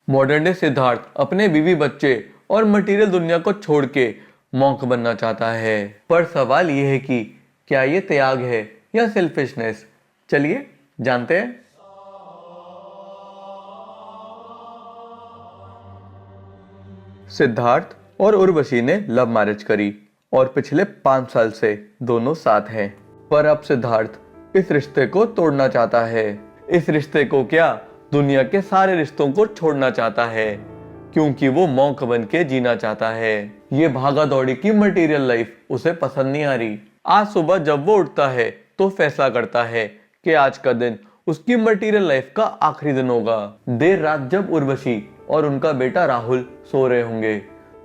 Modern day Siddharth अपने बीवी बच्चे और मटेरियल दुनिया को छोड़ के मॉन्क बनना चाहता है। पर सवाल यह है कि क्या ये त्याग है या सेल्फिशनेस? चलिए जानते हैं। सिद्धार्थ और उर्वशी ने लव मैरिज करी और पिछले 5 साल से दोनों साथ हैं। पर अब सिद्धार्थ इस रिश्ते को तोड़ना चाहता है। इस रिश्ते को क्या, दुनिया के सारे रिश्तों को छोड़ना चाहता है, क्योंकि वो मॉन्क बन के जीना चाहता है। ये भागा दौड़ी की मटेरियल लाइफ उसे पसंद नहीं आ रही। आज सुबह जब वो उठता है तो फैसला करता है कि आज का दिन उसकी मटेरियल लाइफ का आखिरी दिन होगा। देर रात जब उर्वशी और उनका बेटा राहुल सो रहे होंगे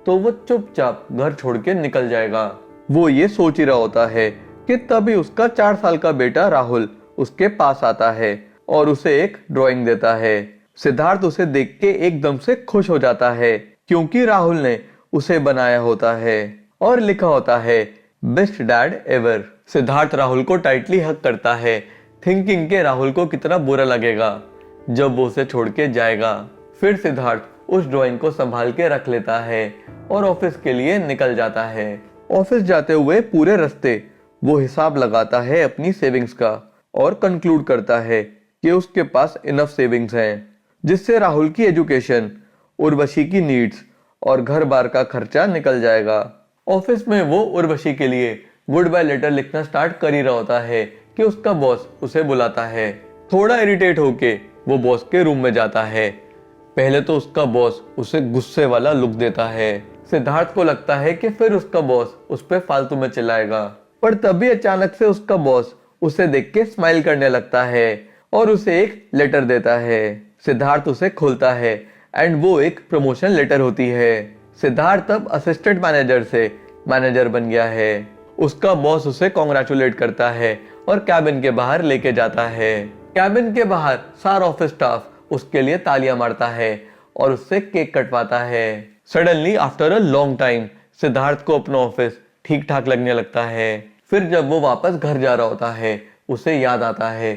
तो वो चुपचाप घर छोड़ के निकल जाएगा। वो ये सोच ही रहा होता है कि तभी उसका 4 साल का बेटा राहुल उसके पास आता है और उसे एक ड्राइंग देता है। सिद्धार्थ उसे देख के एकदम से खुश हो जाता है, क्योंकि राहुल ने उसे बनाया होता है और लिखा होता है best dad ever. Siddharth Rahul को टाइटली हग करता है, थिंकिंग के राहुल को कितना बुरा लगेगा जब वो उसे छोड़ के जाएगा। फिर सिद्धार्थ उस ड्राइंग को संभाल के रख लेता है और ऑफिस के लिए निकल जाता है। ऑफिस जाते हुए पूरे रास्ते वो हिसाब लगाता है अपनी सेविंग्स का और कंक्लूड करता है कि उसके पास इनफ सेविंग्स हैं जिससे राहुल की एजुकेशन, उर्वशी की नीड्स और घर बार का खर्चा निकल जाएगा। ऑफिस में वो उर्वशी के लिए गुड बाय लेटर लिखना स्टार्ट कर ही रहा होता है कि उसका बॉस उसे बुलाता है। थोड़ा इरिटेट होके वो बॉस के रूम में जाता है। पहले तो उसका बॉस उसे गुस्से वाला लुक देता है। सिद्धार्थ को लगता है कि फिर उसका बॉस उस पर फालतू में चिल्लाएगा, पर तभी अचानक से उसका बॉस उसे देख के स्माइल करने लगता है और उसे एक लेटर देता है। सिद्धार्थ उसे खोलता है एंड वो एक प्रमोशन लेटर होती है। सिद्धार्थ अब असिस्टेंट मैनेजर से मैनेजर बन गया है। उसका बॉस उसे कॉन्ग्रेचुलेट करता है और कैबिन के बाहर लेके जाता है। कैबिन के बाहर सारा ऑफिस स्टाफ उसके लिए तालियां मारता है और उससे केक कटवाता है। Suddenly after a long time Siddharth को अपना ऑफिस ठीक ठाक लगने लगता है। फिर जब वो वापस घर जा रहा होता है उसे याद आता है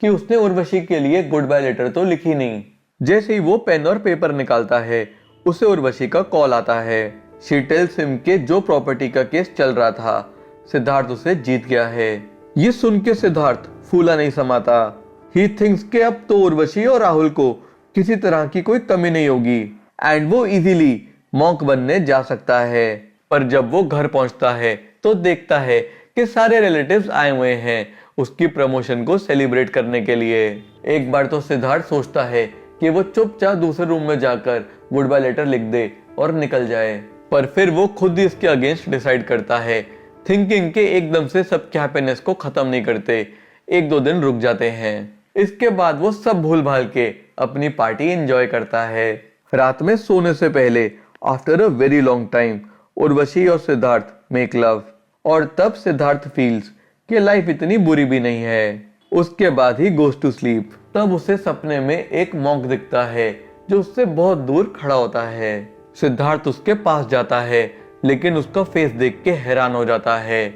कि उसने उर्वशी के लिए गुड बाय लेटर तो लिखी नहीं। जैसे ही वो पेन और पेपर निकालता है उसे उर्वशी का कॉल आता है। शी टेल्स हिम के जो प्रॉपर्टी का केस चल रहा था सिद्धार्थ उसे जीत गया है। ये सुन के सिद्धार्थ फूला नहीं समाता। ही थिंक्स के अब तो उर्वशी और राहुल को किसी तरह की कोई कमी नहीं होगी एंड वो इजीली मॉन्क बनने जा सकता है। पर जब वो घर पहुंचता है तो देखता है कि सारे रिलेटिव्स आए हुए हैं उसकी प्रमोशन को सेलिब्रेट करने के लिए। एक बार तो सिद्धार्थ सोचता है कि वो चुपचाप दूसरे रूम में जाकर गुड बाय लेटर लिख दे और निकल जाए, पर फिर वो खुद ही इसके अगेंस्ट डिसाइड करता है, थिंकिंग के एकदम से सबके हैप्पीनेस को खत्म नहीं करते, 1-2 दिन रुक जाते हैं। इसके बाद वो सब भूल भाल के अपनी पार्टी एंजॉय करता है। रात में सोने से पहले after a very long time Urvashi और सिद्धार्थ मेक लव और तब सिद्धार्थ फील्स कि लाइफ इतनी बुरी भी नहीं है। उसके बाद ही गोज टू स्लीप। तब उसे सपने में एक मॉन्क दिखता है जो उससे बहुत दूर खड़ा होता है। सिद्धार्थ उसके पास जाता है लेकिन उसका फेस देख के हैरान हो जाता है,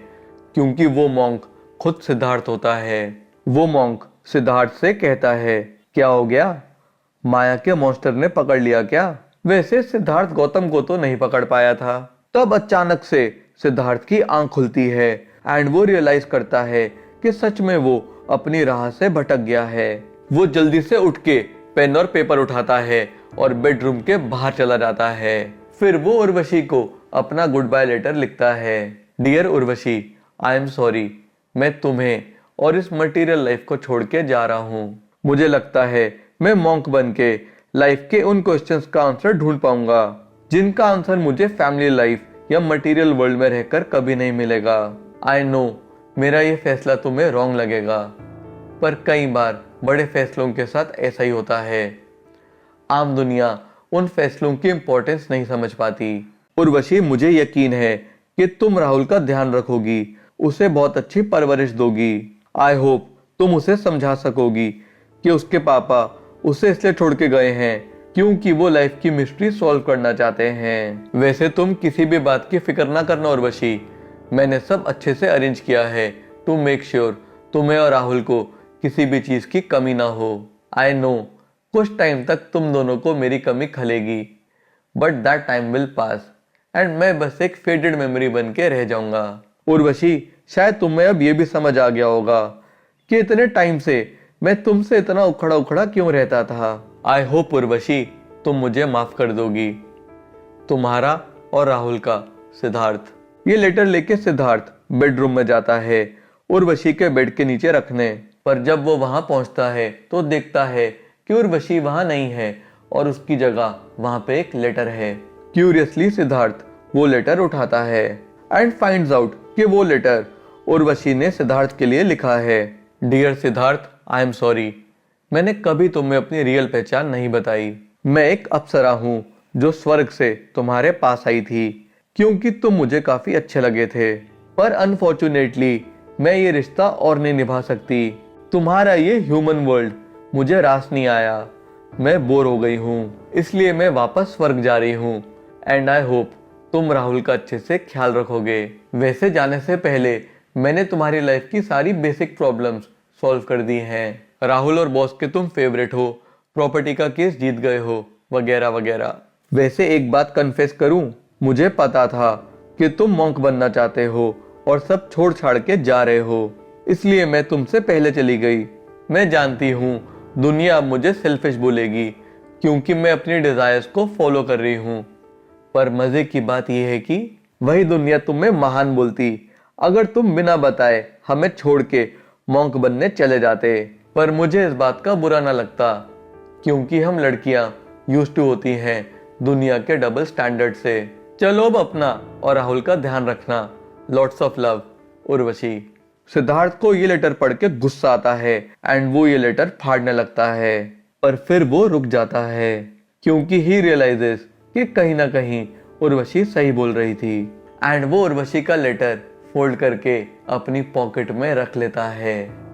क्योंकि वो मॉन्क खुद सिद्धार्थ होता है। वो मॉन्क सिद्धार्थ से कहता है, क्या हो गया, माया के मॉन्स्टर ने पकड़ लिया क्या? वैसे सिद्धार्थ गौतम को तो नहीं पकड़ पाया था। तब अचानक से सिद्धार्थ की आंख खुलती है एंड वो रियलाइज करता है कि सच में वो अपनी राह से भटक गया है। वो जल्दी से उठ के पेन और पेपर उठाता है और बेडरूम के बाहर चला जाता है। फिर वो उर्वशी को अपना गुड बाय लेटर लिखता है। Dear Urvashi, I am sorry, मैं तुम्हें और इस मटेरियल लाइफ को छोड़ के जा रहा हूँ। मुझे लगता है मैं मॉन्क बन के लाइफ के उन क्वेश्चंस का आंसर ढूंढ पाऊंगा जिनका आंसर मुझे फैमिली लाइफ या मटेरियल वर्ल्ड में रहकर कभी नहीं मिलेगा। आई नो मेरा ये फैसला तुम्हें रॉन्ग लगेगा, पर कई बार बड़े फैसलों के साथ ऐसा ही होता है। आम दुनिया उन फैसलों की इंपॉर्टेंस नहीं समझ पाती। उर्वशी, मुझे यकीन है कि तुम राहुल का ध्यान रखोगी, उसे बहुत अच्छी परवरिश दोगी। आई होप तुम उसे समझा सकोगी कि उसके पापा उसे इसलिए छोड़ के गए हैं क्योंकि वो लाइफ की मिस्ट्री सॉल्व करना चाहते हैं। वैसे तुम किसी भी बात की फिक्र ना करना उर्वशी, मैंने सब अच्छे से अरेंज किया है टू मेक श्योर तुम्हें और राहुल को किसी भी चीज की कमी ना हो। आई नो कुछ टाइम तक तुम दोनों को मेरी कमी खलेगी, but that time will pass and मैं बस एक फेडेड मेमोरी बन के रह जाऊंगा। उर्वशी, शायद तुम्हें अब ये भी समझ आ गया होगा कि इतने टाइम से मैं तुमसे इतना उखड़ा उखड़ा क्यों रहता था। आई होप उर्वशी तुम मुझे माफ कर दोगी। तुम्हारा और राहुल का, सिद्धार्थ। ये लेटर लेके सिद्धार्थ बेडरूम में जाता है उर्वशी के बेड के नीचे रखने, पर जब वो वहां पहुंचता है तो देखता है कि उर्वशी वहां नहीं है और उसकी जगह वहां पे एक लेटर है। क्यूरियसली सिद्धार्थ वो लेटर उठाता है एंड फाइंड्स आउट कि वो लेटर उर्वशी ने सिद्धार्थ के लिए लिखा है। Dear Siddharth, I am sorry, मैंने कभी तुम्हें अपनी रियल पहचान नहीं बताई। मैं एक अप्सरा हूँ जो स्वर्ग से तुम्हारे पास आई थी क्योंकि तुम मुझे काफी अच्छे लगे थे, पर अनफॉर्चुनेटली मैं ये रिश्ता और नहीं निभा सकती। तुम्हारा ये ह्यूमन वर्ल्ड मुझे रास नहीं आया, मैं बोर हो गई हूँ, इसलिए मैं वापस स्वर्ग जा रही हूँ एंड आई होप तुम राहुल का अच्छे से ख्याल रखोगे। वैसे जाने से पहले मैंने तुम्हारी लाइफ की सारी बेसिक प्रॉब्लम्स सॉल्व कर दी हैं। राहुल और बॉस के तुम फेवरेट हो, प्रॉपर्टी का केस जीत गए हो, वगैरह वगैरह। वैसे एक बात कन्फेस करूं, मुझे पता था कि तुम मॉन्क बनना चाहते हो और सब छोड़ छाड़ के जा रहे हो, इसलिए मैं तुमसे पहले चली गई। मैं जानती हूँ दुनिया अब मुझे सेल्फिश बोलेगी क्योंकि मैं अपनी डिजायर्स को फॉलो कर रही हूँ, पर मजे की बात यह है कि वही दुनिया तुम्हें महान बोलती अगर तुम बिना बताए हमें छोड़ के मॉन्क बनने चले जाते। पर मुझे इस बात का बुरा ना लगता क्योंकि हम लड़कियां यूज्ड टू होती हैं दुनिया के डबल स्टैंडर्ड से। चलो अब अपना और राहुल का ध्यान रखना। Lots of love, Urvashi. Siddharth को ये लेटर पढ़ के गुस्सा आता है एंड वो ये लेटर फाड़ने लगता है, पर फिर वो रुक जाता है क्योंकि ही रियलाइजेस कि कहीं ना कहीं उर्वशी सही बोल रही थी एंड वो उर्वशी का लेटर फोल्ड करके अपनी पॉकेट में रख लेता है।